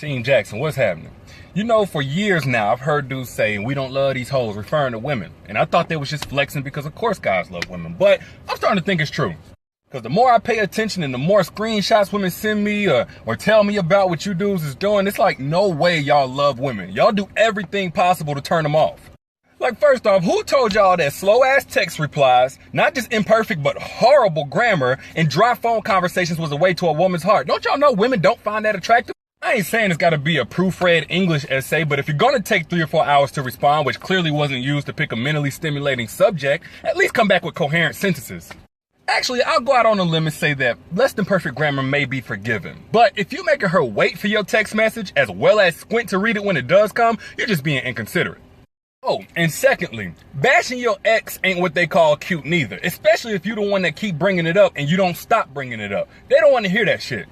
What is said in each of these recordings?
Team Jaxn, what's happening? You know, for years now, I've heard dudes say, we don't love these hoes, referring to women. And I thought they was just flexing because, of course, guys love women. But I'm starting to think it's true. Because the more I pay attention and the more screenshots women send me or tell me about what you dudes is doing, it's like, no way y'all love women. Y'all do everything possible to turn them off. Like, first off, who told y'all that slow-ass text replies, not just imperfect, but horrible grammar, and dry phone conversations was a way to a woman's heart? Don't y'all know women don't find that attractive? I ain't saying it's gotta be a proofread English essay, but if you're gonna take 3 or 4 hours to respond, which clearly wasn't used to pick a mentally stimulating subject, at least come back with coherent sentences. Actually, I'll go out on a limb and say that less than perfect grammar may be forgiven. But if you're making her wait for your text message, as well as squint to read it when it does come, you're just being inconsiderate. Oh, and secondly, bashing your ex ain't what they call cute neither, especially if you're the one that keep bringing it up and you don't stop bringing it up. They don't want to hear that shit.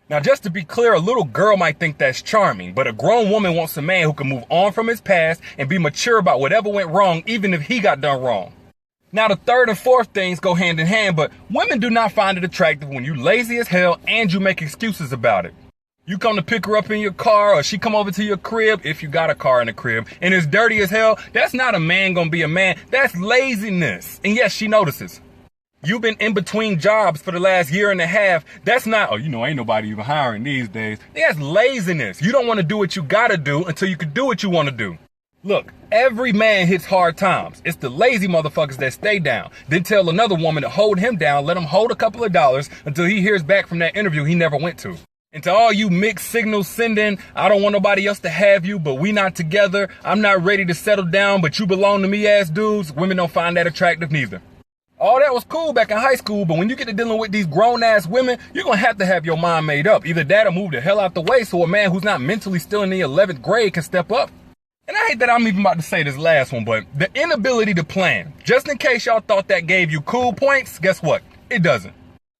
Now, just to be clear, a little girl might think that's charming, but a grown woman wants a man who can move on from his past and be mature about whatever went wrong, even if he got done wrong. Now, the third and fourth things go hand in hand, but women do not find it attractive when you lazy as hell and you make excuses about it. You come to pick her up in your car, or she come over to your crib, if you got a car in the crib, and it's dirty as hell. That's not a man gonna be a man. That's laziness. And yes, she notices. You've been in between jobs for the last year and a half. That's not, ain't nobody even hiring these days. That's laziness. You don't want to do what you gotta do until you can do what you want to do. Look, every man hits hard times. It's the lazy motherfuckers that stay down. Then tell another woman to hold him down, let him hold a couple of dollars until he hears back from that interview he never went to. And to all you mixed signals sending, I don't want nobody else to have you, but we not together. I'm not ready to settle down, but you belong to me ass dudes. Women don't find that attractive neither. All that was cool back in high school, but when you get to dealing with these grown-ass women, you're going to have your mind made up. Either that or move the hell out the way so a man who's not mentally still in the 11th grade can step up. And I hate that I'm even about to say this last one, but the inability to plan. Just in case y'all thought that gave you cool points, guess what? It doesn't.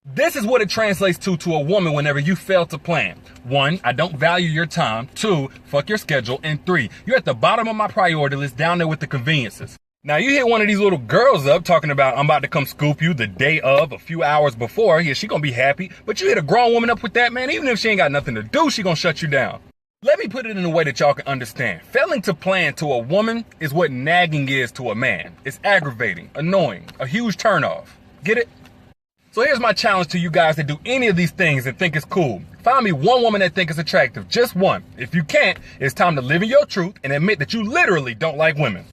This is what it translates to a woman whenever you fail to plan. 1, I don't value your time. 2, fuck your schedule. And 3, you're at the bottom of my priority list down there with the conveniences. Now, you hit one of these little girls up talking about, I'm about to come scoop you the day of, a few hours before. Yeah, she gonna be happy. But you hit a grown woman up with that, man, even if she ain't got nothing to do, she gonna shut you down. Let me put it in a way that y'all can understand. Failing to plan to a woman is what nagging is to a man. It's aggravating, annoying, a huge turnoff. Get it? So here's my challenge to you guys that do any of these things and think it's cool. Find me one woman that think it's attractive, just one. If you can't, it's time to live in your truth and admit that you literally don't like women.